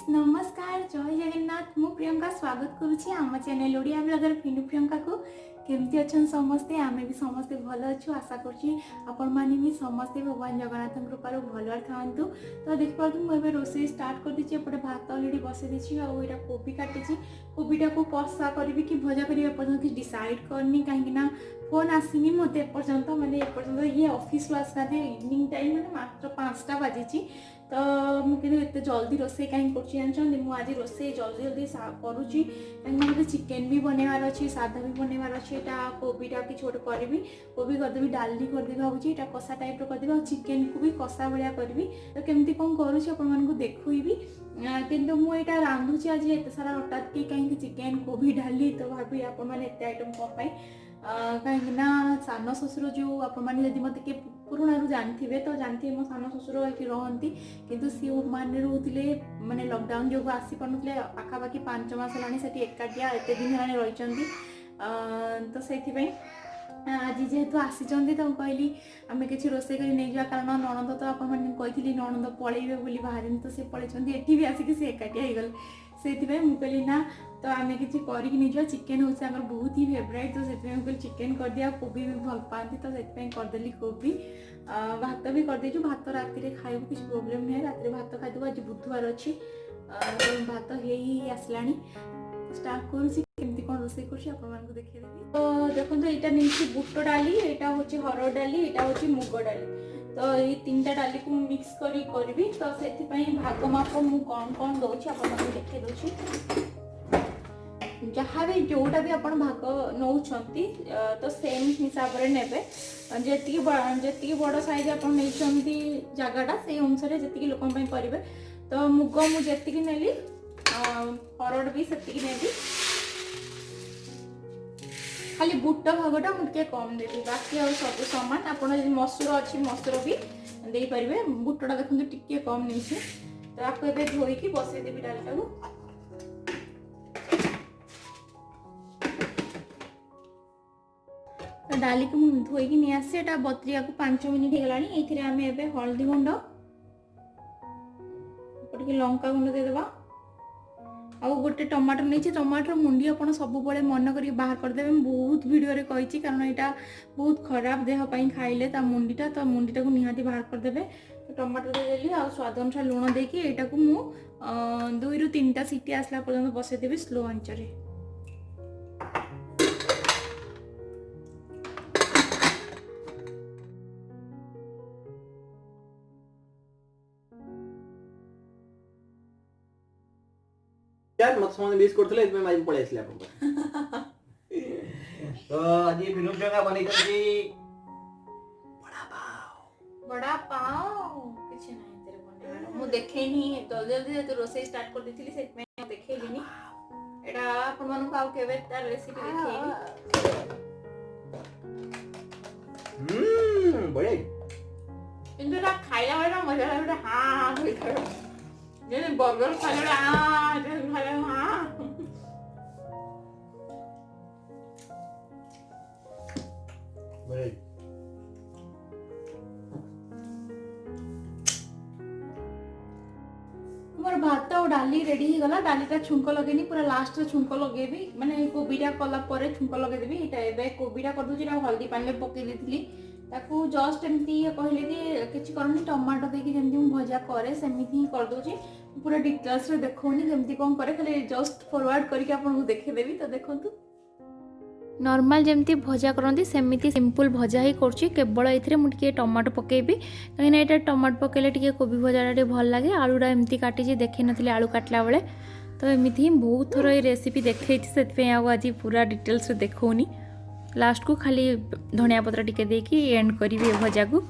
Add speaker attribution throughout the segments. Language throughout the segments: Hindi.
Speaker 1: नमस्कार जय जगन्नाथ मु प्रियंका स्वागत करुच्ची आम चैनल ओडिया ब्लॉगर पिनु प्रियंका को केमती अच्छा समस्ते आमे भी समस्ते भल अच्छु आशा करुच्ची आपण माने भी समस्ते भगवान जगन्नाथ कृपार भल थांतु। तो देख पार्थ मुझे रोसे स्टार्ट कर दी एपटे भात अलरेडी बसई दी आईटा कोबी काटी कोबीटा को कषा करी कि भजा करी एपर्तंत कि डिसाइड करनी कहीं फोन आसनी मत एपर्तंत माने एपर्तंत ये ऑफिस आसना इवनिंग टाइम मैंने मात्र 5टा बाजी तो मुझे जल्दी रोसे कहीं आज रोसे जल्दी जल्दी करुच्ची कहीं चिकेन भी बनवार अच्छे सादा भी बनवार अच्छे कोबीटा कि छोटे करी कोबी करदेवी डाली करदेवी भावी कषा टाइप करदेवी चिकेन को भी कषा भाया करी तो केमती कौन करुच्ची आपको देखुवी किंतु मुझे रांधुची आज एत सारा हटात कि कहीं चिकेन कोबी डाली तो भाभी आपत आइटम कौन कहीं सान शशुर जो आपने मत के पुराणा जानते तो जानते मो सान शशुर ये रहती किंतु सी मैंने रोते माने लॉकडाउन जो आसी पारे पाखापाखि 5 मास है एकाटिया एत दिन रही तो से आज जेहेतु आसी तो कहली आम कि रोसे कर नहीं जा कारण नणंद तो आपड़ी नणंद पलैबे बोली बाहर तो सी पलैंती एटी भी आसिक सी एकाटिया हो गले से मुझे ना तो आम कि नहीं चिकेन हूँ बहुत ही फेवरेट तो से चिकेन कर दिया कोबी भी भल पाती तो से करदेली कोबी भात भी करदे भात राति खाइबू किसी प्रोब्लेम नहीं राति भात खाइदेव आज बुधवार अच्छी भात हो आसला स्टार्ट करुँची कौन रोसे कर देखिदेवी तो देखो यहाँ नहीं बुट डाली यहाँ हूँ हरड़ डाली यहाँ हूँ मुग डाली तो ये 3टा डाली को मिक्स करी तो से भाग माप मुझे कौन कौन दूसरी आप देखे दूसरी जहाँ भी जोटा भी आप भाग नौ तो सेम हिसाब से ने जी बड़ साइज आप जगटा से अनुसार जी लोक करेंगे तो मुग मुझे नेली हरड़ भी से नेली खाली बुट भागटा मुझे कम देवी बाकी और सब सामान आप मसूर अच्छी मसूर भी दे पारे बुटटा देखते टिके कम नहीं तो आपको ये धोईकी बसईदेवी डालटा को डाली को धोईकी नहीं आसे बतरिया को 5 मिनिट होगा ये हल्दी गुंड लंका गुंड देदेबा आउ गोटे टमाटर नहीं टमाटर मुंडी आप सब मन कर बाहर करदे बहुत वीडियो रे कही कारण यहाँ बहुत खराब देहपाई खाइले मुंडीटा तो मुंडीटा को निहाती बाहर करदे तो टमाटर देदेली आ स्वाद अनुसार लुण देकी यहाँ को मु 2 ରୁ 3टा सीटी आसला पर्यंत बसईदेवी स्लो आंचरे
Speaker 2: यार मत समझ मिस करथले इतमे माई पळे आसले आपण तो आज ये फिल्म जगह बनी करके
Speaker 1: बड़ा पाव किछ नहीं तेरे बनेवार मु देखे नहीं जल्दी जल्दी तो रोसे स्टार्ट कर देथिली सेट में देखेलिनी एटा आपण मानको आउ केबे तार रेसिपी देखेली
Speaker 2: बड़े
Speaker 1: किंतु ता खाइला वाला मजा लागला हां होई खायो ये बर्गर खाइला हां जे खाइला हां
Speaker 2: बड़े
Speaker 1: मोर भात और डाली रेडी हो गला डालीटा छुंक लगेनी पूरा लास्ट रे छुंक लगेबी माने कोबीटा कला परे छुंक लगेदेबी एटा एबे कोबीटा कर दूची ना हल्दी पानी पके देथिली ताकू जस्ट एमती कहले कि किछि करनी टमाटो देकी जेमती मु भजा करे सेमिति ही कर दूची पूरा डिटेल्स रे देखौनी जेमती कोन करे खाली जस्ट फॉरवर्ड करके आपन देखे देबी तो देखंतु नॉर्मल जमती भजा करती सेमती सिंपल भजा ही करछि केवल एथिरे मु टिके टमाटो पकेबी कहीं ना टमाटो पकेले टिके कोबी भजाटा भल लगे आलूटा एमती काटी देखे नथिले आलू काटला बेले तो एमती ही बहुत थर ये रेसिपी देखई से आज पूरा डिटेल्स देखौनी लास्ट को खाली धनिया पत्र टिके देकी एंड करी भजा को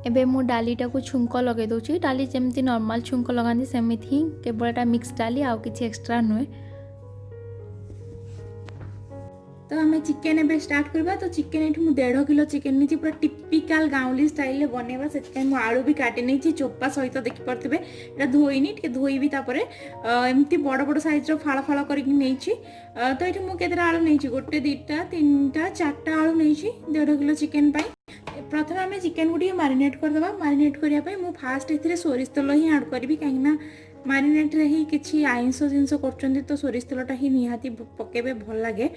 Speaker 1: एबे मु डालीटा को छुंक लगे दूची डाली जमती नॉर्मल छुंक लगाती सेमिति ही केवल मिक्स डाली आउ किसी एक्स्ट्रा नुहे तो आम चिकेन एवं स्टार्ट करवा। तो चिकेन ये 1.5 किलो चिकेन नहीं पूरा टिपिकल गाँवली स्टाइल बनवा से आलू भी काटी नहीं चोपा सहित देखिपे ये धोईनी धोईबी एमती बड़ बड़ सैज्र फाड़ फाड़ करके तो ये मुझे आलू नहीं 1 2 3 4 आलू नहीं 1.5 किलो चिकेन प्रथम आम चिकेन को मारिनेट करदे। मारिनेट करने मुझे फास्ट ए सोरिष तेल ही आड करी कहीं मारिनेट रे ही किसी आइंस जिनस कर तो सोरिष तेलटा ही निहाती पकेबे भल लगे।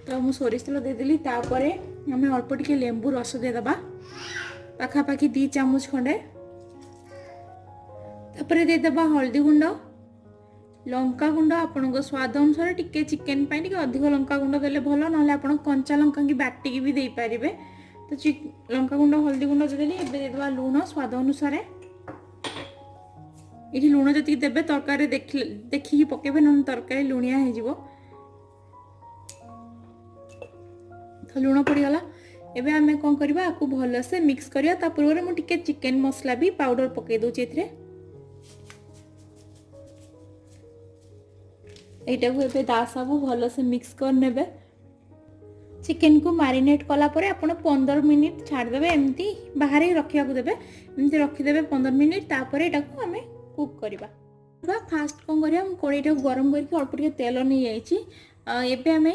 Speaker 1: तो मुझे सोरिष तेल देदेली आम अल्प टिके लेंबू रस देदबा पाखापाखि 2 चामच खंडे। तापर देदबा हल्दी गुंड लंका गुंड आपण स्वाद अनुसार टिके चिकेन टिके अधिक लंका गुंड देले भल ना आप कंचा लंका की बाटिकी भी दे पारे। तो लंका गुंड हल्दी गुंड देदेली। एबे देदबा लूण स्वाद अनुसार ये लुण जी देवे तरकारी देखिए पकेबे ना तरकारी लुणिया हो। तो लुण पड़गला एबे आमे कौन करबा आपको भल से मिक्स करिया। ता पूर्व में टिके चिकेन मसला भी पाउडर पके दूची एथरे एटा को एबे दासाबु भल से मिक्स कर नेबे। चिकेन को मारिनेट कला परे आपण 15 मिनिट छाड़ देबे एमती बाहर ही रखिया को देबे एमती रखी देबे 15 मिनिट। तापर एटा को आमे कुक करवा। फास्ट कौन करिया कड़ईटा गरम करके अल्प टिके तेल नहीं जाइए। एबे आमे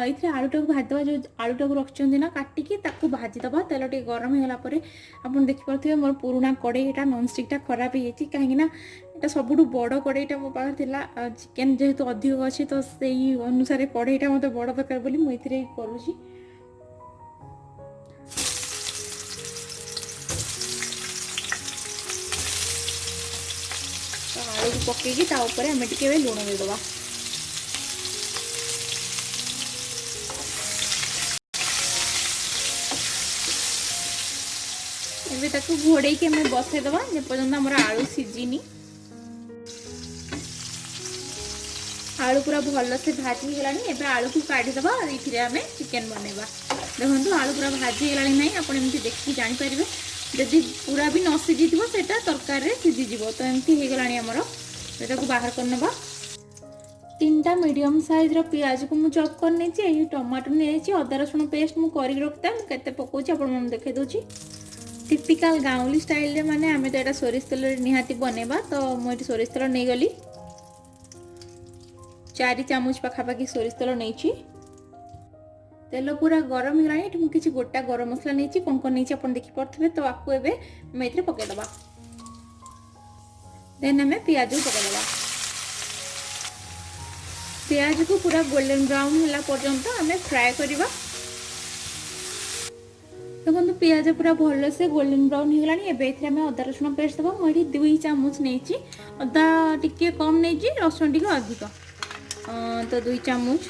Speaker 1: इथे आलूटा को भाजदबा जो आलूटा को रखचंदी ना काटिकी ताकू भाजीदबा। तेल टिके गरम होला परे आपन देखि परथिबे मोर पुराना कड़ईटा नॉन स्टिकटा खराब हो कहीं एटा सबुठु बड़ कड़ईटा मो पाखरे थिला। चिकेन जेहेतु अधिक अच्छी तो सेही अनुसार कड़ईटा मते बड़ दरकार बोली मु इथिरे करूची। आलू को पकईकी आम टे लुण देदबा। एबे ताकू घोड़े के हमें बसईदबा जेपर्यंत आमर आलू सीझिनी। आलू पूरा भल से भाजी गलानी। एबे आलू को काढ़ीदबा ये आम चिकेन बनैबा। देखो आलू पूरा भाजी गलानी नहीं आप एमती देखिए जानीपारे जदि पूरा भी न सीझी से तरकारी सीझीज। तो एमती हो गलानी आमर एटा को बाहर करने। 3टा मीडियम साइज पियाज को मुझे चॉप कर नहीं टमाटो नहीं अदा रसुण पेस्ट मुझे रखता मुझे पकाऊँ आप देखे दूसरी टिपिकल गाँवली स्टाइल माने आम तो यहाँ सोरिष तेल निहाती बनैबा। तो मुझे सोरिष तेल नहीं गली 4 चामच पाखापाखि सोरिष तेल नहीं। तेल पूरा गरम होगा मुझे किसी गोटा गरम मसला नहीं कौन कौन नहीं आप देखिपे। तो आपको एवं पकईदबा। देन आम पियाज को पकईदबा। पियाज को पूरा गोल्डन ब्राउन होला पर्यंत आम फ्राए करवा। देखो पियाज पूरा भल से गोल्डन ब्राउन हो गलानी। एबे आम अदा रसुण पेस्ट दबा। मुझे 2 चामच नहीं अदा टिके कम नहीं रसुण टिके अधिक तो 2 चामच।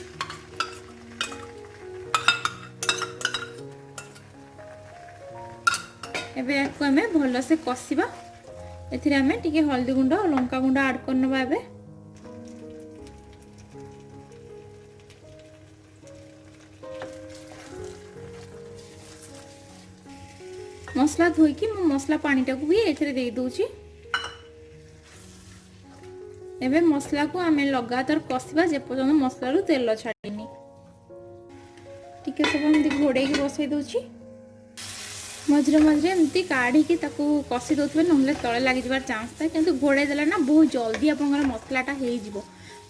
Speaker 1: एबे आपको आम भल से कषा। एथिरे आम टिके हल्दी गुंड और लंका गुंड ऐड करनबा। एबे मसला धोईकी मु मसला पानीटा को भी एथिरे दे दूची। एबे मसला को आम लगातार कषा जेपर्यंत मसला रु तेल छाड़ीनी। टिके सब एमती घोड़े बसई दूची। मझे मझे एमती काढ़ी कषि दौथे ना तले लग जार चान्स था किंतु घोड़े देले ना बहुत जल्दी आप मसलाटा हो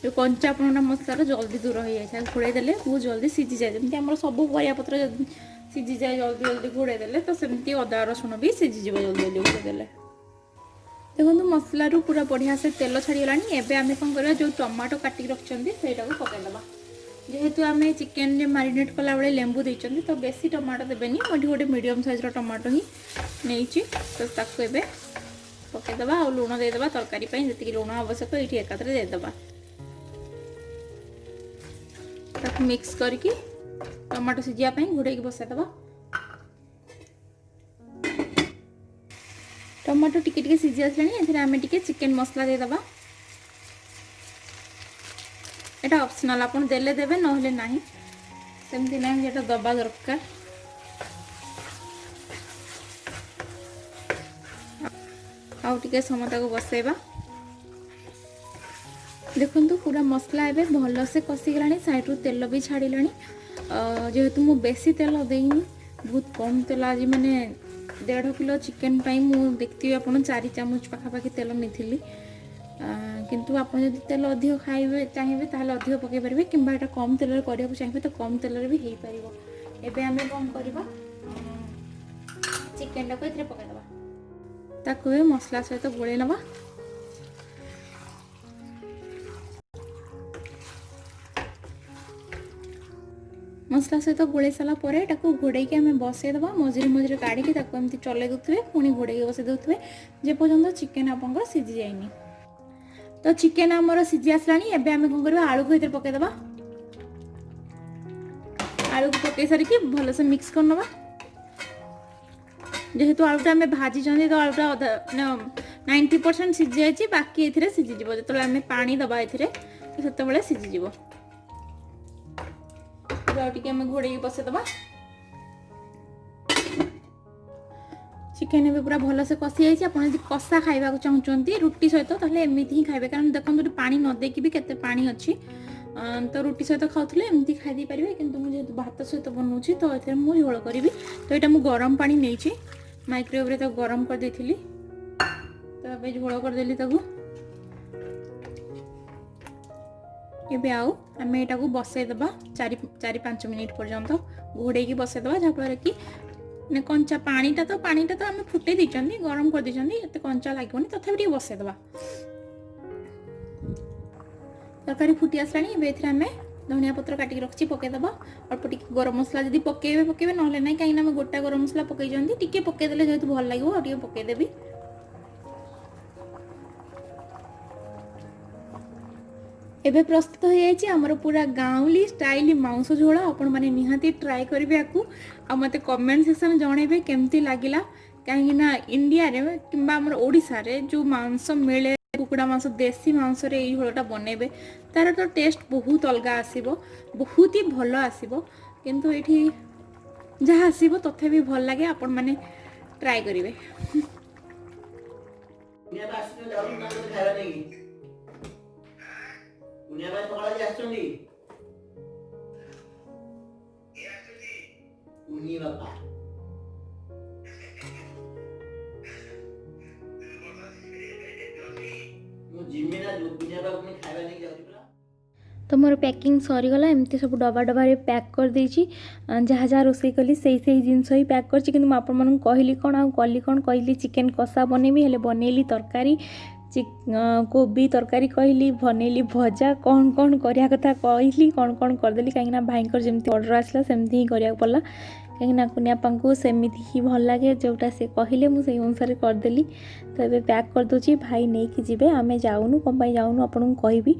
Speaker 1: जो कंचा आपन मसलार जल्दी दूर हो जाए। घोड़े देले बहुत जल्दी सीझी जाए जमी आम सब परियापत्र सीझी जाए जल्दी जल्दी घोड़े देले। तो सेमती अदा रसुण भी सीझीज जल्दी जल्दी घोड़े देले। देखो मसलारू पूरा बढ़िया से तेल छाड़गलानी। एबे आम कौन करवा जो टमाटो काटिक रखिंट से पकईदबा। जेहेतु आम चिकेन मारिनेट कला बेले लेंबू देते तो बेसी टमाटो देवेनि मुझे गोटे मीडियम साइज टमाटो ही नहीं। तो ताको एबे पकईदबा और लुण देदबा तरकारी जी लुण आवश्यक ये एकाथरे देदबा। ताको मिक्स करके टमाटो सीझापी घोड़े बसईदबा। टमाटो टिके टिके सीझी आसलानी। आम टिके चिकेन मसला देदबा। एटा ऑप्शनल आप देले देवे नहले नहीं सेमती ना ये दबा दरकार। आउ टिके समता को बसैबा। देखो पूरा मसला एबे भल से कषिगलानी साइड तेल भी छाड़िलानी जेहेतु मु बेसी तेल देनी बहुत कम तेल आज मैंने 1.5 किलो चिकेन पाई मु देखती आप 4 चामच पाखापाखि तेल नहीं किंतु आप जब तेल अधिक खाइबे चाहिए ताहले अधिक पकई पारे कि कम तेल करने चाहिए तो कम तेल भी हो पार। एबे आमे कौन करबा चिकेन टाको इतरे पकईदबा ताको मसला सहित गोले नवा मसला सहित गोले सारा घोड़े आम बसईदबा मझे मझे काढ़ी एमती चले दूसरे पुणी घोड़े बसई दूसरे जे पर्यंत चिकेन आप सीझी जाइनी। तो चिकेन आमर सीझी आसला एबे आम कौन करबा आलू को इधर पकईदबा आलू को पकई सारिकी भलसे मिक्स करनबा जेहेतु आलूटा आम भाजी तो आलूटा अधा 90% सीझी जाइए बाकी ए सीझीज जो आम पानी दबा ए तो सीझीज घोड़े बसईदबा चिकेन भी पूरा भल से कषि जाइए आप कषा खाइबा चाहते रुटी सहित ताहले एमती ही खाइबे कारण देखो पानी न देकी भी केते पानी अच्छी तो रुटी सहित खाऊले एमती खाई पारे किंतु मुझे भात सहित बनाऊँगी तो ये मुझे झोल करी तो यहाँ मुझे गरम पानी नहीं माइक्रोवेव रे तो गरम कर देथिली तो अब झोल करदेली एबे आउ आम यहाँ को बसईदबा 4-5 मिनिट पर्यंत घोड़े बसईदबा जहाँफल कि कंचा पानीटा तो आम फुटे देइचंदी गरम कर देइचंदी एते कंचा लागोनी तथापि बसईदबा तरकारी फुटी आसलानी एबे एथरे आमे धनिया पत्र काटिक रखी पकईदबा अल्प टिके गरम मसला जदि पकेबे नहले ना कहीं आम गोटा गरम मसला पकईचंदी टिके पकईदेले जेहेतु भल लागिबो आ टिके पकईदेबी एबे प्रस्तुत हो जाइए आमर पूरा गाँवली स्टाइल मांस झोल आपण मैंने निहाती ट्राए करेंगे आपको आ मते कमेंट सेक्शन जनइबे केमती लागिला कहीं इंडिया रे कि ओडिशा रे जो मांस मिले कुकुड़ा मांस देसी मांस रे ये झोलटा बनइबे तार तो टेस्ट बहुत अलग आसीबो बहुत ही भल आसीबो किंतु एठी जहाँ आसीबो तथापि भल लागे आपण माने ट्राए करेंगे।
Speaker 2: दुनिया भाई पकड़ा जी आछुंदी उनी बापा मु जिम्मे ना जो दुनिया भाई अपने खाइबा नहीं जाउची पूरा
Speaker 1: तो मोर पैकिंग सरीगला एमती सब डबा डबा पैक कर देछि जहाँ जहाँ रोसई कली से जिनस ही पैक कर कि मुझे कहली कौन आ कली कौन कहली चिकेन कषा बनैबी हेले बनैली तरकारी कोबी तरकारी कहली बनैली भजा कौन कौन करिया कथा कहली कौन कौन करदेली कहीं भाईकर जमी ऑर्डर आसला सेमती ही करिया पड़ला कहीं कुनियापा को सेमती ही भल लगे जोटा से कहले मुझे अनुसार करदेली तो ये पैक कर दूची भाई नहीं कि जीवे आमे जाऊनु कौन जाऊनु आपन को कहबी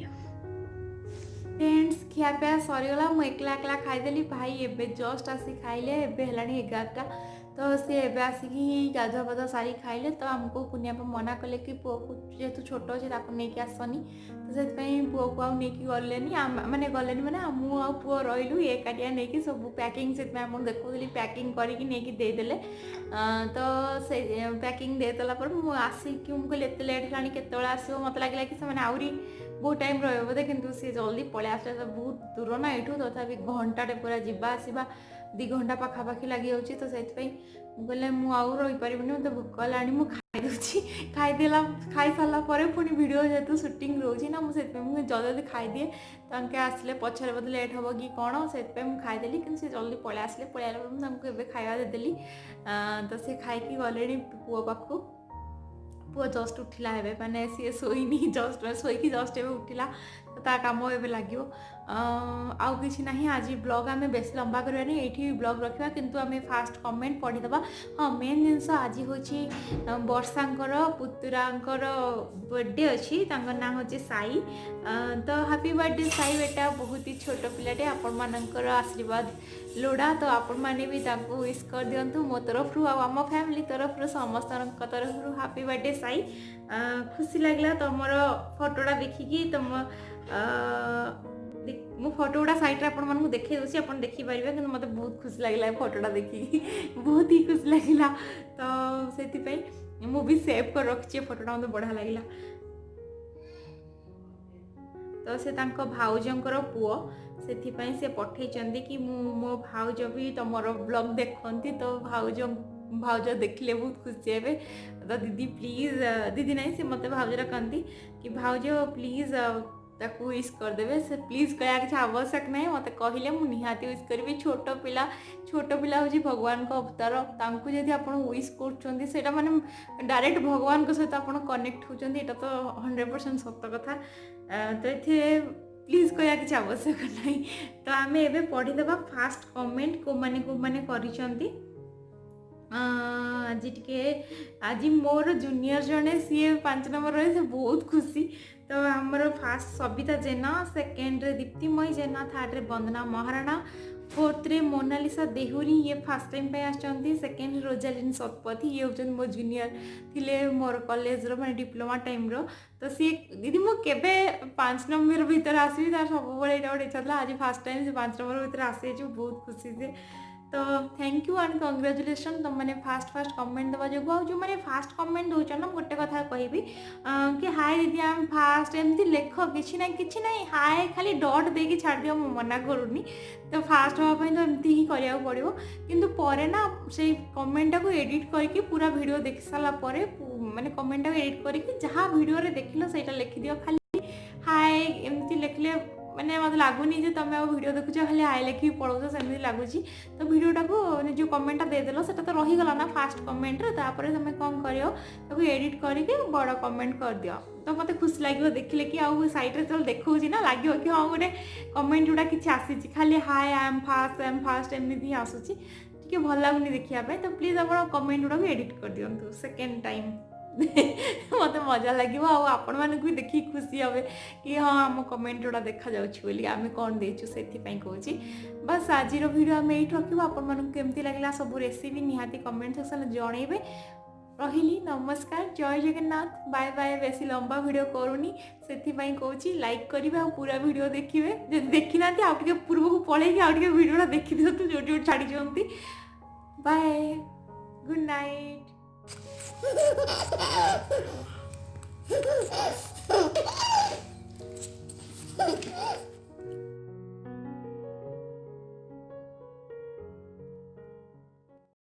Speaker 1: फ्रेंड्स खियापिया सरीगला मुझे एकला एकला खाईदेली भाई एबे जस्ट आसी खाइले एबे हेलानी 11टा तो सी एबे आसिकी गाधुआ पाधुआ सारी खाइले तो आमको कुनियापा मना कले कि पुओ को जेहेतु छोट अच्छे नहीं आसनी तो से पुओ को नहीं गलेनी माने गलेनी माने मु आ पुओ रही एकाटिया नहीं सब पैकिंग से देखुली पैकिंग करके देदेले तो से पैकिंग देदेला मुझे आसिक मुझे एत लेट है केत आसो मत लगे कि आहरी बहुत टाइम रोदे कि सी जल्दी पलि आस बहुत दूर ना यू तथापि घंटाटे पूरा जावा आसवा 2 घंटा पाखापाखि लगी जाऊँगी तो से कहले मुझे रही पारे मत भोक है खाईदे खाई सारा पुणी वीडियो जेहतु शूटिंग रोचे ना मुझे जल्दी जल्दी खाईदिए तो आसले पछरे बोधे लेट हम कि कौन से खाईदेली कि जल्दी पलि आसले पलि खाଇବା देदेली तो सी खाई गले पुओ पाखु पुओ जस्ट उठिला है माने सी शोनी जस्ट शोक जस्ट एवं उठिला ता काम एवं लगे आउ कि ना आज ब्लॉग आम बेस लंबा करवानी ये ब्लॉग रखा किंतु आम फास्ट कमेंट पढ़ीदबा हाँ मेन जिनस आज हूँ वर्षांकर पुतुरांकर बर्थडे अच्छी ना हूँ साई तो हैप्पी बर्थडे साई बेटा बहुत ही छोट पिलाटे आपण मानकर आशीर्वाद लोड़ा तो आपण मैंने भी विश कर दिंतु मो तरफ आम फैमिली तरफ समस्त तरफ हैप्पी बर्थडे साई खुशी लगला तुम फोटोटा देखिकी तुम मो फोटो गुड़ा सैड्रे आपको देखे दूसरी आप देखिपारे कि मतलब बहुत खुशी लगे फोटोटा देखिकी बहुत ही खुशी लगे तो से मुझे सेव कर रखी फोटोटा मतलब बढ़िया लगे तो से तांको भाउजंकर पुओ ସେଥିପାଇଁ ସେ ପଠେଇଛନ୍ତି କି ମୋ ଭାଉଜ ବି ତମର ବ୍ଲଗ୍ ଦେଖନ୍ତି ତ ଭାଉଜ ଦେଖିଲେ ବହୁତ ଖୁସି ହେବେ ତ ଦିଦି ପ୍ଲିଜ୍ ଦିଦି ନାହିଁ ସେ ମୋତେ ଭାଉଜ ଡାକନ୍ତି କି ଭାଉଜ ପ୍ଲିଜ୍ ତାକୁ ୱିଶ୍ କରିଦେବେ ସେ ପ୍ଲିଜ୍ କହିବା କିଛି ଆବଶ୍ୟକ ନାହିଁ ମୋତେ କହିଲେ ମୁଁ ନିହାତି ୱିଶ୍ କରିବି ଛୋଟ ପିଲା ହେଉଛି ଭଗବାନଙ୍କ ଅବତାର ତାଙ୍କୁ ଯଦି ଆପଣ ୱିଶ୍ କରୁଛନ୍ତି ସେଇଟା ମାନେ ଡାଇରେକ୍ଟ ଭଗବାନଙ୍କ ସହିତ ଆପଣ କନେକ୍ଟ ହେଉଛନ୍ତି ଏଇଟା ତ 100% ସତ କଥା ତ ଏଥିରେ ପ୍ଲିଜ୍ କହିବା କିଛି ଆବଶ୍ୟକ ନାହିଁ ତ ଆମେ ଏବେ ପଢ଼ିଦେବା ଫାଷ୍ଟ କମେଣ୍ଟ କେଉଁମାନେ କରିଛନ୍ତି ଆଜି ଟିକେ ଆଜି ମୋର ଜୁନିୟର ଜଣେ ସିଏ 5 ନମ୍ବରରେ ସେ ବହୁତ ଖୁସି ତ ଆମର ଫାଷ୍ଟ ସବିତା ଜେନା ସେକେଣ୍ଡରେ ଦୀପ୍ତିମୟୀ ଜେନା ଥାର୍ଡ଼ରେ ବନ୍ଦନା ମହାରାଣା फोर्थ्रे मोनालिसा देहुरी ये फास्ट टाइम पे आछंती सेकेंड रोजालिन सतपथी ये होचन मो जूनियर थिले मोर कॉलेज रो माने डिप्लोमा टाइम रो तो सी दीदी मो केबे 5 नंबर भीतर आसी तार सब बळे एटा ओडे छला आज फास्ट टाइम से 5 नंबर भीतर आसे जो बहुत खुशी से तो थैंक यू एंड कंग्रेचुलेशन तुम मैंने फास्ट कमेंट देवा जो जो मैंने फास्ट कमेंट दौच ना गोटे कथा कहबी कि हाय दीदी आम फास्ट एमती लेख कि ना हाय खाली डट देकी छाड़ दियो मु मना करूनी तो फास्ट हाँपाई तो एमती ही करिया पड़ो किंतु परे ना से कमेंटा को एडिट करके पूरा वीडियो देख सारा माने कमेंटा को एडिट करके जहाँ वीडियो रे देखिलो सेटा लिखि दियो खाली हाय एमती लिखले मैंने मतलब लगुनि जे तुम वीडियो देखुच खाली हाई लिखी पढ़ाऊच सेमती लगुच तो वीडियोटा को जो कमेंटा देदेल से तो रहीगला ना फास्ट कमेंट तापर तुम कौन कर एडिट करके बड़ कमेंट कर दियो तो मत खुशी लगे देखिले कि आउ साइड रे चल देखो ना लगे कि हाँ गोटे कमेंट जोड़ा कि आसी खाली हाय आई एम फास्ट एमती आसूसी टी भल लगुनि देखापी तो प्लीज आप कमेंट गुड़ा भी एडिट कर दिंतु सेकेंड टाइम मत मजा लगे आपण मानक भी देखी खुशी हे कि हाँ आम कमेंट जोड़ा देखा जाऊँगी आम कौन देचु से कहूँ बस आज वीडियो आम ये रखू आपण केमती लगे सब रेसिपी निहाती कमेंट सेक्शन जनइबे रही नमस्कार जय जगन्नाथ बाय बाय बेसी लंबा वीडियो करूनी से कहूँ लाइक करेंगे आ पूरा वीडियो देखिए जब देखी ना आगे पूर्व को पलैक आगे वीडियोटा देखी दिखाँ जो जो छाड़ी दिखती बाय गुड नाइट